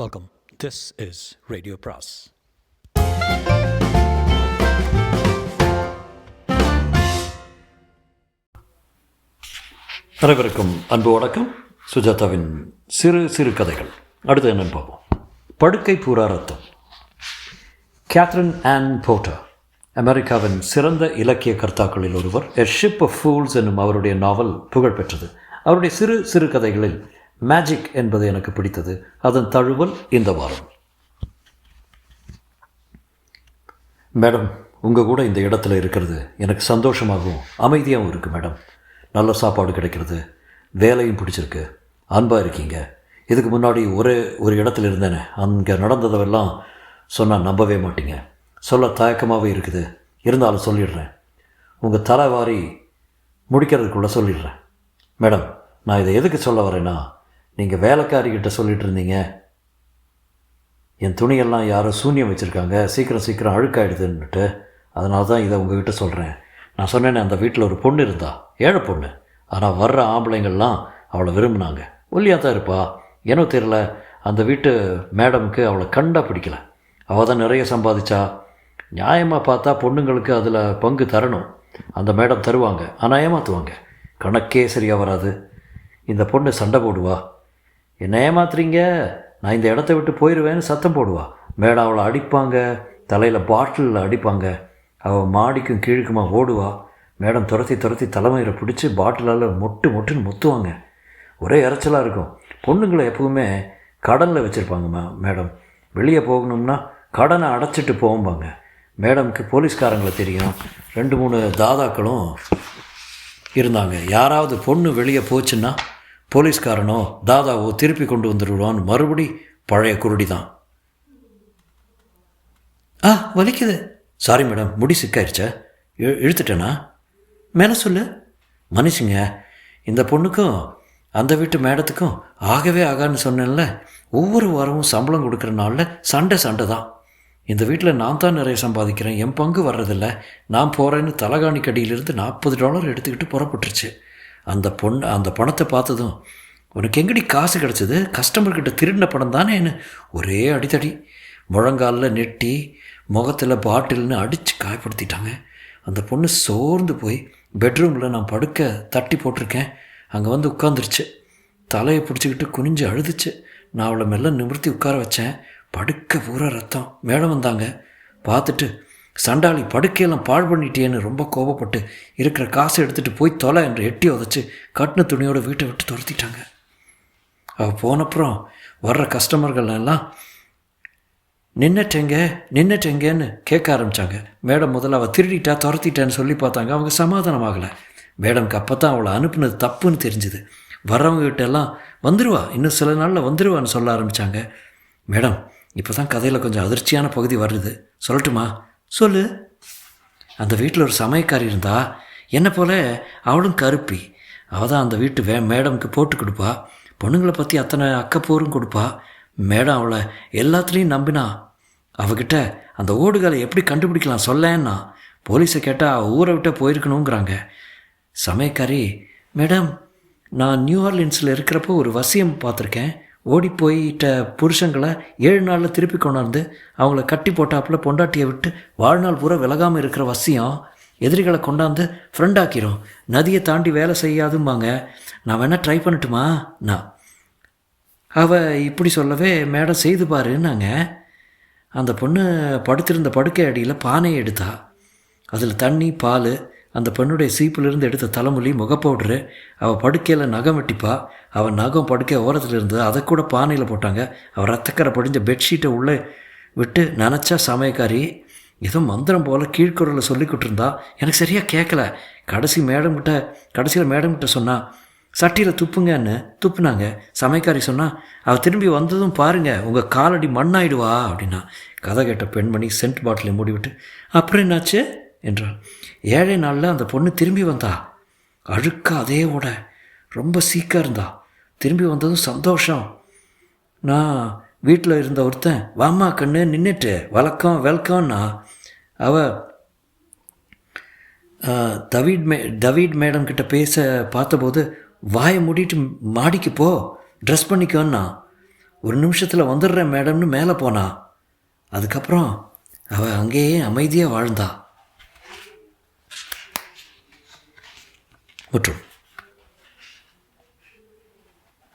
Welcome. This is Radio Pras. அனைவருக்கும் அன்பு வணக்கம். சுஜாதாவின் சிறு சிறு கதைகள். அடுத்து என்னன்னு பார்ப்போம். படுக்கை பூரா ரத்தம். கேத்ரின் ஆன் போர்ட்டர் அமெரிக்காவின் சிறந்த இலக்கிய கர்த்தாக்களில் ஒருவர். எ ஷிப் ஆஃப் ஃபூல்ஸ் என்னும் அவருடைய நாவல் புகழ்பெற்றது. அவருடைய சிறு சிறு கதைகளில் மேஜிக் என்பது எனக்கு பிடித்தது. அதன் தழுவல் இந்த வாரம். மேடம், உங்கள் கூட இந்த இடத்துல இருக்கிறது எனக்கு சந்தோஷமாகவும் அமைதியாகவும் இருக்குது மேடம். நல்ல சாப்பாடு கிடைக்கிறது, வேலையும் பிடிச்சிருக்கு, அன்பாக இருக்கீங்க. இதுக்கு முன்னாடி ஒரு இடத்துல இருந்தேனே, அங்கே நடந்ததெல்லாம் சொன்னால் நம்பவே மாட்டீங்க. சொல்ல தயக்கமாகவே இருக்குது, இருந்தாலும் சொல்லிடுறேன். உங்கள் தலைவாரி முடிக்கிறதுக்குள்ளே சொல்லிடுறேன். மேடம், நான் இதை எதுக்கு சொல்ல வரேன்னா, நீங்கள் வேலைக்காரிக்கிட்ட சொல்லிகிட்டு இருந்தீங்க என் துணியெல்லாம் யாரோ சூன்யம் வச்சுருக்காங்க, சீக்கிரம் அழுக்காயிடுதுன்னுட்டு. அதனால தான் இதை உங்ககிட்ட சொல்கிறேன். நான் சொன்னேனே, அந்த வீட்டில் ஒரு பொண்ணு இருந்தா, ஏழை பொண்ணு. ஆனால் வர்ற ஆம்பளைங்கள்லாம் அவளை விரும்பினாங்க. ஒல்லியாக தான் இருப்பா, ಏನೋ தெரியல. அந்த வீட்டு மேடமுக்கு அவளை கண்டா பிடிக்கல. அவள் தான் நிறைய சம்பாதிச்சா. நியாயமாக பார்த்தா பொண்ணுங்களுக்கு அதில் பங்கு தரணும். அந்த மேடம் தருவாங்க, ஆனால் ஏமாற்றுவாங்க. கணக்கே சரியாக வராது. இந்த பொண்ணு சண்டை போடுவா, என்ன ஏமாத்துறீங்க, நான் இந்த இடத்த விட்டு போயிடுவேன்னு சத்தம் போடுவா. மேடம் அவளை அடிப்பாங்க, தலையில் பாட்டிலில் அடிப்பாங்க. அவள் மாடிக்கும் கீழுக்குமா ஓடுவா. மேடம் துரத்தி தலைமையில் பிடிச்சி பாட்டிலால் மொட்டுன்னு முத்துவாங்க. ஒரே இறைச்சலாக இருக்கும். பொண்ணுங்களை எப்பவுமே கடனில் வச்சுருப்பாங்க மேடம். வெளியே போகணும்னா கடனை அடைச்சிட்டு போகும்பாங்க. மேடம்க்கு போலீஸ்காரங்களை தெரியும். 2-3 தாதாக்களும் இருந்தாங்க. யாராவது பொண்ணு வெளியே போச்சுன்னா போலீஸ்காரனோ தாதாவோ திருப்பி கொண்டு வந்துடுவான்னு மறுபடி பழைய குருடி தான். வலிக்குது. சாரி மேடம், முடி சிக்காயிருச்சா, இழுத்துட்டேனா? மேலே சொல்லு. மனுஷங்க, இந்த பொண்ணுக்கும் அந்த வீட்டு மேடத்துக்கும் ஆகவே ஆகான்னு சொன்னேன்ல. ஒவ்வொரு வாரமும் சம்பளம் கொடுக்குற நாளில் சண்டை தான். இந்த வீட்டில் நான் தான் நிறைய சம்பாதிக்கிறேன், என் பங்கு வர்றதில்ல. நான் போகிறேன்னு தலகாணி கடியிலிருந்து $40 எடுத்துக்கிட்டு புறப்பட்டுருச்சு. அந்த பணத்தை பார்த்ததும், உனக்கு எங்கடி காசு கிடச்சிது, கஸ்டமர்கிட்ட திருடின பணம் தானேன்னு ஒரே அடித்தடி. முழங்காலில் நெட்டி முகத்தில் பாட்டில்னு அடித்து காயப்படுத்திட்டாங்க. அந்த பொண்ணு சோர்ந்து போய் பெட்ரூமில் நான் படுக்க தட்டி போட்டிருக்கேன், அங்கே வந்து உட்காந்துருச்சு. தலையை பிடிச்சிக்கிட்டு குனிஞ்சு அழுதுச்சு. நான் அவளை மெல்ல நிமிர்த்தி உட்கார வச்சேன். படுக்க பூரா ரத்தம். மேடம் வந்தாங்க. பார்த்துட்டு, சண்டாளி படுக்கையெல்லாம் பாழ் பண்ணிட்டேன்னு ரொம்ப கோபப்பட்டு இருக்கிற காசை எடுத்துகிட்டு போய் தொலை என்று எட்டி உதச்சி கட்டின துணியோட வீட்டை விட்டு துரத்திட்டாங்க. அவள் போனப்புறம் வர்ற கஸ்டமர்கள் எல்லாம் நின்னுட்டேங்கன்னு கேட்க ஆரம்பித்தாங்க. மேடம் முதல்ல அவள் திருடிட்டா துரத்திட்டான்னு சொல்லி பார்த்தாங்க. அவங்க சமாதானமாகலை. மேடம்க்கு அப்போ தான் அவளை அனுப்புனது தப்புன்னு தெரிஞ்சுது. வர்றவங்ககிட்ட எல்லாம் வந்துடுவா, இன்னும் சில நாளில் வந்துடுவான்னு சொல்ல ஆரம்பித்தாங்க. மேடம், இப்போ தான் கதையில் கொஞ்சம் அதிர்ச்சியான பகுதி வருது, சொல்லட்டுமா? சொல்லு. அந்த வீட்டில் ஒரு சமயக்காரி இருந்தா, என்னை போல் அவளும் கருப்பி. அவள் தான் அந்த வீட்டு மேடம்க்கு போட்டு கொடுப்பா. பொண்ணுங்களை பற்றி அத்தனை அக்கப்போரும் கொடுப்பா. மேடம் அவளை எல்லாத்துலேயும் நம்பினா. அவகிட்ட அந்த ஓடுகளை எப்படி கண்டுபிடிக்கலாம் சொல்லேன்னா. போலீஸை கேட்டால் ஊரை விட்ட போயிருக்கணுங்கிறாங்க. சமயக்காரி, மேடம், நான் நியூ ஆர்லின்ஸில் இருக்கிறப்போ ஒரு வசியம் பார்த்துருக்கேன். ஓடி போயிட்ட புருஷங்களை 7 நாளில் திருப்பி கொண்டாந்து அவங்கள கட்டி போட்டாப்பில் பொண்டாட்டியை விட்டு வாழ்நாள் பூரா விலகாமல் இருக்கிற வசியம் எதிரிகளை கொண்டாந்து ஃப்ரெண்டாக்கிரும். நதியை தாண்டி வேலை செய்யாதும்பாங்க. நான் வேணால் ட்ரை பண்ணட்டுமா? நான் அவள் இப்படி சொல்லவே, மேடம் செய்து பாருன்னாங்க. அந்த பொண்ணு படுத்திருந்த படுக்கை அடியில் பானையை எடுத்தா. அதில் தண்ணி, பால், அந்த பெண்ணுடைய சீப்பிலிருந்து எடுத்த தலைமொழி, முகப்பவுட்ரு. அவள் படுக்கையில் நகம் வெட்டிப்பா. அவள் நகம் படுக்கை ஓரத்தில் இருந்தது, அதை கூட பானையில் போட்டாங்க. அவள் ரத்தக்கரை படிஞ்ச பெட்ஷீட்டை உள்ளே விட்டு நினச்சா சமயக்காரி ஏதோ மந்திரம் போல் கீழ்குரலை சொல்லிக்கிட்டு இருந்தா. எனக்கு சரியாக கேட்கல. கடைசியில் மேடம்கிட்ட சொன்னால், சட்டியில் துப்புங்கன்னு துப்புனாங்க. சமயக்காரி சொன்னால், அவள் திரும்பி வந்ததும் பாருங்கள், உங்கள் காலடி மண்ணாயிடுவா அப்படின்னா. கதை கேட்ட பெண்மணி சென்ட் பாட்டிலை மூடிவிட்டு, அப்புறம் என்னாச்சு என்றாள். 7 நாளில் அந்த பொண்ணு திரும்பி வந்தா. அழுக்கா அதே ஓட, ரொம்ப சீக்காக இருந்தா. திரும்பி வந்ததும் சந்தோஷம். நான் வீட்டில் இருந்த ஒருத்தன், வாமா கண்ணு நின்றுட்டு வெல்கம்னா. அவள் தவீட் மேடம் கிட்ட பேச பார்த்தபோது, வாயை மூடிட்டு மாடிக்கு போ, ட்ரெஸ் பண்ணிக்கோன்னா. ஒரு நிமிஷத்தில் வந்துடுறேன் மேடம்னு மேலே போனா. அதுக்கப்புறம் அவள் அங்கேயே அமைதியாக வாழ்ந்தா. முற்றும்.